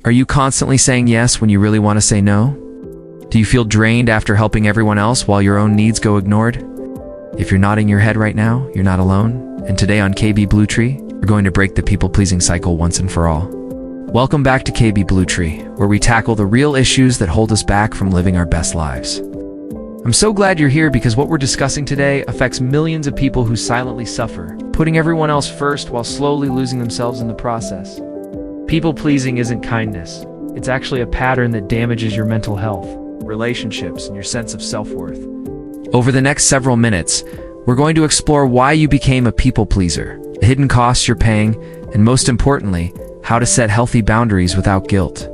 Are you constantly saying yes when you really want to say no? Do you feel drained after helping everyone else while your own needs go ignored? If you're nodding your head right now, you're not alone. And today on KB Blue Tree, we're going to break the people-pleasing cycle once and for all. Welcome back to KB Blue Tree, where we tackle the real issues that hold us back from living our best lives. I'm so glad you're here because what we're discussing today affects millions of people who silently suffer, putting everyone else first while slowly losing themselves in the process. People-pleasing isn't kindness. It's actually a pattern that damages your mental health, relationships, and your sense of self-worth. Over the next several minutes, we're going to explore why you became a people-pleaser, the hidden costs you're paying, and most importantly, how to set healthy boundaries without guilt.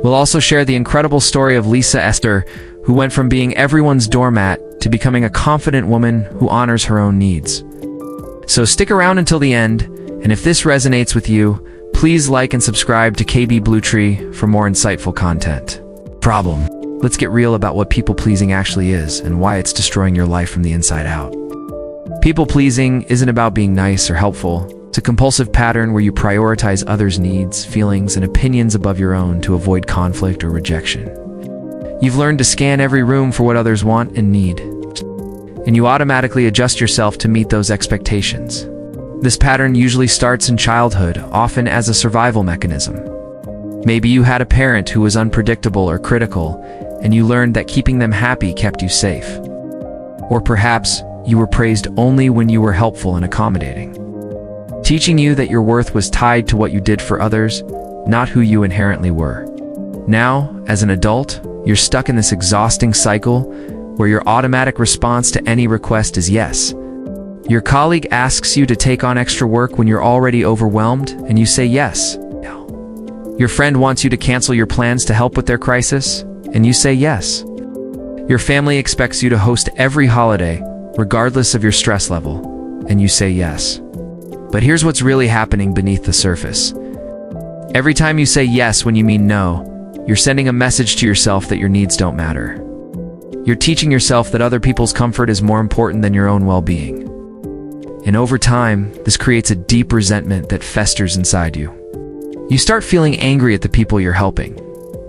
We'll also share the incredible story of Lisa Esther, who went from being everyone's doormat to becoming a confident woman who honors her own needs. So stick around until the end, and if this resonates with you, please like and subscribe to KB Blue Tree for more insightful content. Problem. Let's get real about what people-pleasing actually is and why it's destroying your life from the inside out. People-pleasing isn't about being nice or helpful. It's a compulsive pattern where you prioritize others' needs, feelings, and opinions above your own to avoid conflict or rejection. You've learned to scan every room for what others want and need, and you automatically adjust yourself to meet those expectations. This pattern usually starts in childhood, often as a survival mechanism. Maybe you had a parent who was unpredictable or critical, and you learned that keeping them happy kept you safe. Or perhaps you were praised only when you were helpful and accommodating, teaching you that your worth was tied to what you did for others, not who you inherently were. Now, as an adult, you're stuck in this exhausting cycle where your automatic response to any request is yes. Your colleague asks you to take on extra work when you're already overwhelmed, and you say yes. Your friend wants you to cancel your plans to help with their crisis, and you say yes. Your family expects you to host every holiday, regardless of your stress level, and you say yes. But here's what's really happening beneath the surface. Every time you say yes when you mean no, you're sending a message to yourself that your needs don't matter. You're teaching yourself that other people's comfort is more important than your own well-being. And over time, this creates a deep resentment that festers inside you. You start feeling angry at the people you're helping,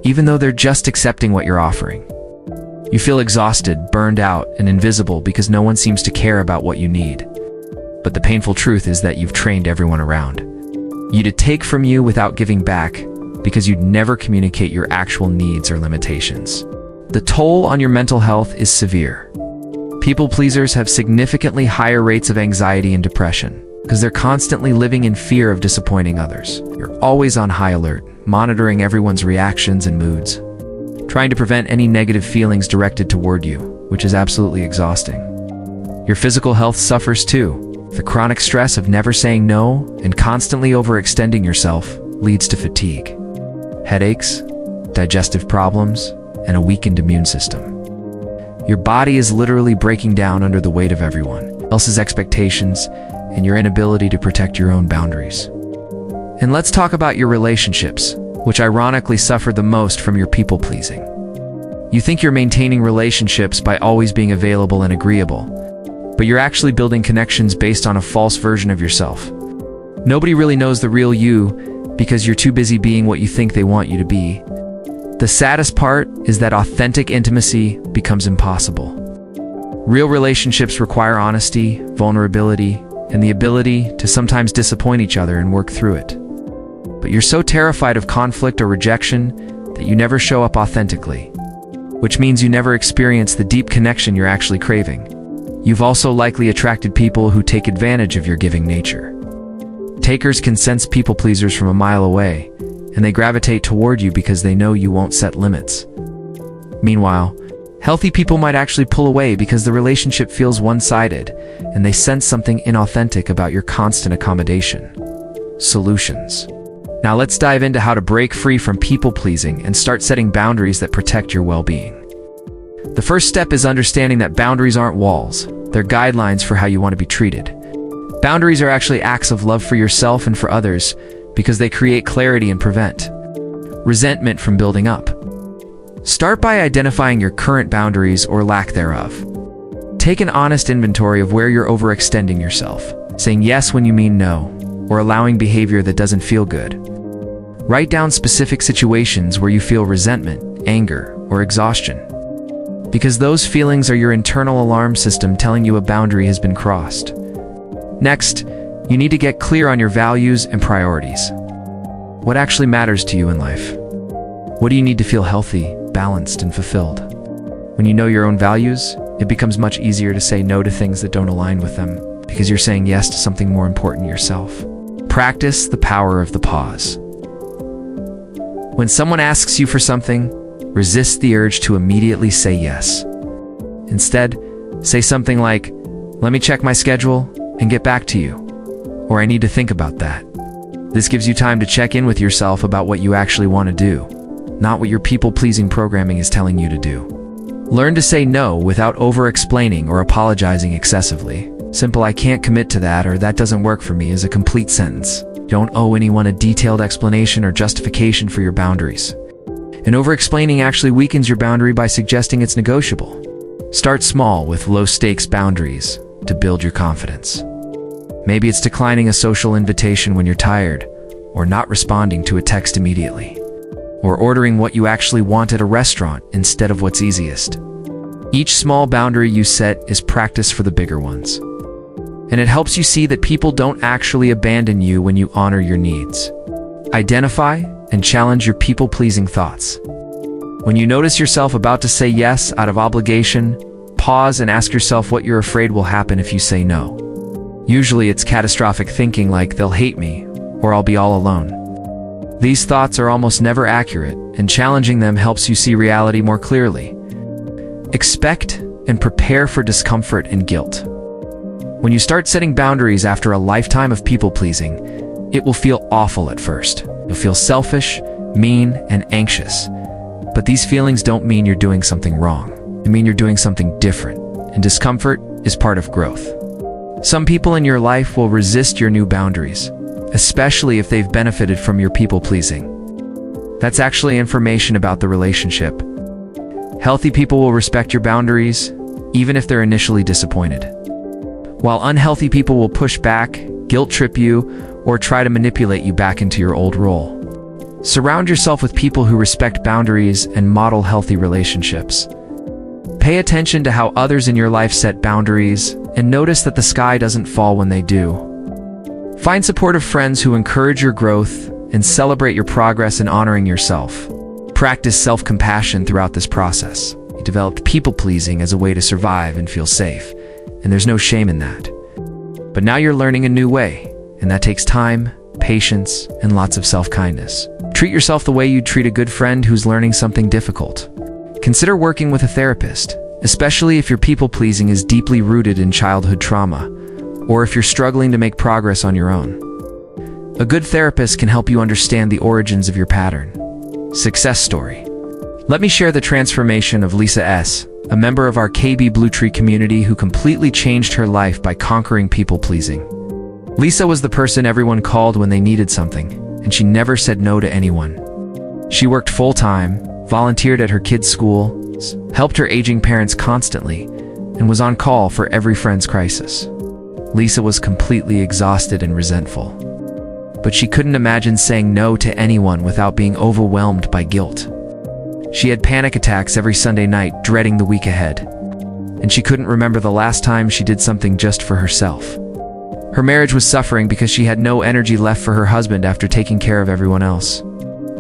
even though they're just accepting what you're offering. You feel exhausted, burned out, and invisible because no one seems to care about what you need. But the painful truth is that you've trained everyone around you to take from you without giving back because you'd never communicate your actual needs or limitations. The toll on your mental health is severe. People pleasers have significantly higher rates of anxiety and depression because they're constantly living in fear of disappointing others. You're always on high alert, monitoring everyone's reactions and moods, trying to prevent any negative feelings directed toward you, which is absolutely exhausting. Your physical health suffers too. The chronic stress of never saying no and constantly overextending yourself leads to fatigue, headaches, digestive problems, and a weakened immune system. Your body is literally breaking down under the weight of everyone else's expectations and your inability to protect your own boundaries. And let's talk about your relationships, which ironically suffer the most from your people-pleasing. You think you're maintaining relationships by always being available and agreeable, but you're actually building connections based on a false version of yourself. Nobody really knows the real you because you're too busy being what you think they want you to be. The saddest part is that authentic intimacy becomes impossible. Real relationships require honesty, vulnerability, and the ability to sometimes disappoint each other and work through it. But you're so terrified of conflict or rejection that you never show up authentically, which means you never experience the deep connection you're actually craving. You've also likely attracted people who take advantage of your giving nature. Takers can sense people pleasers from a mile away, and they gravitate toward you because they know you won't set limits. Meanwhile, healthy people might actually pull away because the relationship feels one-sided, and they sense something inauthentic about your constant accommodation. Solutions. Now let's dive into how to break free from people-pleasing and start setting boundaries that protect your well-being. The first step is understanding that boundaries aren't walls, they're guidelines for how you want to be treated. Boundaries are actually acts of love for yourself and for others because they create clarity and prevent resentment from building up. Start by identifying your current boundaries or lack thereof. Take an honest inventory of where you're overextending yourself, saying yes when you mean no, or allowing behavior that doesn't feel good. Write down specific situations where you feel resentment, anger, or exhaustion, because those feelings are your internal alarm system telling you a boundary has been crossed. Next, you need to get clear on your values and priorities. What actually matters to you in life? What do you need to feel healthy, balanced, and fulfilled? When you know your own values, it becomes much easier to say no to things that don't align with them, because you're saying yes to something more important yourself. Practice the power of the pause. When someone asks you for something, resist the urge to immediately say yes. Instead, say something like, "Let me check my schedule and get back to you," or "I need to think about that." This gives you time to check in with yourself about what you actually want to do, not what your people-pleasing programming is telling you to do. Learn to say no without over-explaining or apologizing excessively. Simple "I can't commit to that" or "that doesn't work for me" is a complete sentence. Don't owe anyone a detailed explanation or justification for your boundaries. And over-explaining actually weakens your boundary by suggesting it's negotiable. Start small with low-stakes boundaries to build your confidence. Maybe it's declining a social invitation when you're tired, or not responding to a text immediately, or ordering what you actually want at a restaurant instead of what's easiest. Each small boundary you set is practice for the bigger ones. And it helps you see that people don't actually abandon you when you honor your needs. Identify and challenge your people-pleasing thoughts. When you notice yourself about to say yes out of obligation, pause and ask yourself what you're afraid will happen if you say no. Usually it's catastrophic thinking like "they'll hate me" or "I'll be all alone." These thoughts are almost never accurate, and challenging them helps you see reality more clearly. Expect and prepare for discomfort and guilt. When you start setting boundaries after a lifetime of people-pleasing, it will feel awful at first. You'll feel selfish, mean, and anxious. But these feelings don't mean you're doing something wrong. They mean you're doing something different, and discomfort is part of growth. Some people in your life will resist your new boundaries, especially if they've benefited from your people-pleasing. That's actually information about the relationship. Healthy people will respect your boundaries, even if they're initially disappointed, while unhealthy people will push back, guilt-trip you, or try to manipulate you back into your old role. Surround yourself with people who respect boundaries and model healthy relationships. Pay attention to how others in your life set boundaries, and notice that the sky doesn't fall when they do. Find supportive friends who encourage your growth and celebrate your progress in honoring yourself. Practice self-compassion throughout this process. You developed people-pleasing as a way to survive and feel safe, and there's no shame in that. But now you're learning a new way, and that takes time, patience, and lots of self-kindness. Treat yourself the way you'd treat a good friend who's learning something difficult. Consider working with a therapist, especially if your people-pleasing is deeply rooted in childhood trauma, or if you're struggling to make progress on your own. A good therapist can help you understand the origins of your pattern. Success story. Let me share the transformation of Lisa S., a member of our KB Bluetree community who completely changed her life by conquering people-pleasing. Lisa was the person everyone called when they needed something, and she never said no to anyone. She worked full-time, volunteered at her kids' school, helped her aging parents constantly, and was on call for every friend's crisis. Lisa was completely exhausted and resentful, but she couldn't imagine saying no to anyone without being overwhelmed by guilt. She had panic attacks every Sunday night, dreading the week ahead, and she couldn't remember the last time she did something just for herself. Her marriage was suffering because she had no energy left for her husband after taking care of everyone else.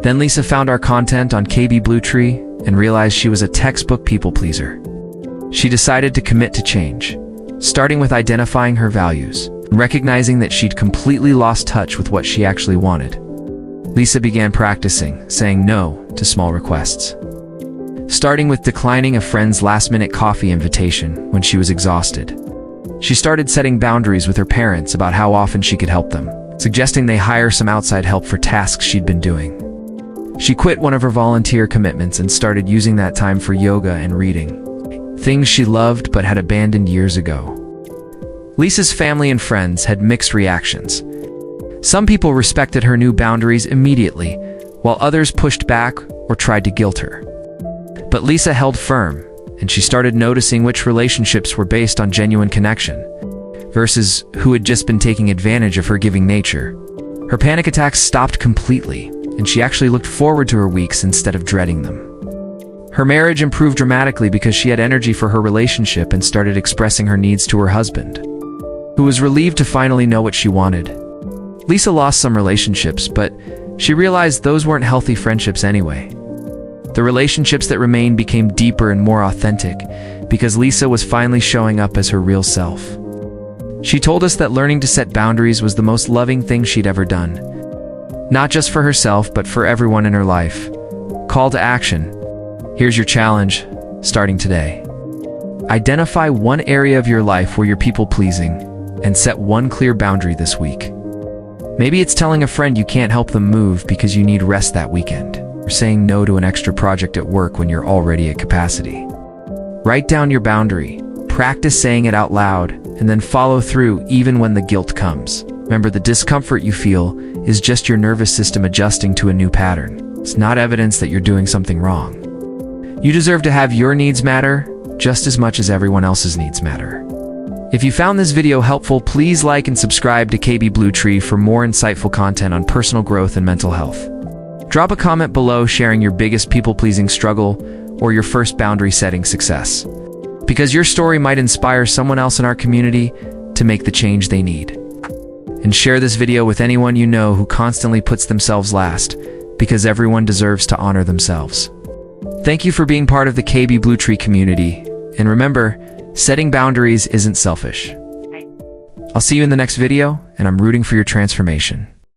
Then Lisa found our content on KB Bluetree and realized she was a textbook people-pleaser. She decided to commit to change, starting with identifying her values, recognizing that she'd completely lost touch with what she actually wanted. Lisa began practicing saying no to small requests, starting with declining a friend's last-minute coffee invitation when she was exhausted. She started setting boundaries with her parents about how often she could help them, suggesting they hire some outside help for tasks she'd been doing. She quit one of her volunteer commitments and started using that time for yoga and reading, things she loved but had abandoned years ago. Lisa's family and friends had mixed reactions. Some people respected her new boundaries immediately, while others pushed back or tried to guilt her. But Lisa held firm, and she started noticing which relationships were based on genuine connection versus who had just been taking advantage of her giving nature. Her panic attacks stopped completely, and she actually looked forward to her weeks instead of dreading them. Her marriage improved dramatically because she had energy for her relationship and started expressing her needs to her husband, who was relieved to finally know what she wanted. Lisa lost some relationships, but she realized those weren't healthy friendships anyway. The relationships that remained became deeper and more authentic because Lisa was finally showing up as her real self. She told us that learning to set boundaries was the most loving thing she'd ever done. Not just for herself, but for everyone in her life. Call to action. Here's your challenge, starting today. Identify one area of your life where you're people-pleasing and set one clear boundary this week. Maybe it's telling a friend you can't help them move because you need rest that weekend, or saying no to an extra project at work when you're already at capacity. Write down your boundary, practice saying it out loud, and then follow through even when the guilt comes. Remember, the discomfort you feel is just your nervous system adjusting to a new pattern. It's not evidence that you're doing something wrong. You deserve to have your needs matter just as much as everyone else's needs matter. If you found this video helpful, please like and subscribe to KB Blue Tree for more insightful content on personal growth and mental health. Drop a comment below sharing your biggest people-pleasing struggle or your first boundary-setting success, because your story might inspire someone else in our community to make the change they need. And share this video with anyone you know who constantly puts themselves last, because everyone deserves to honor themselves. Thank you for being part of the KB Blue Tree community, and remember, setting boundaries isn't selfish. I'll see you in the next video, and I'm rooting for your transformation.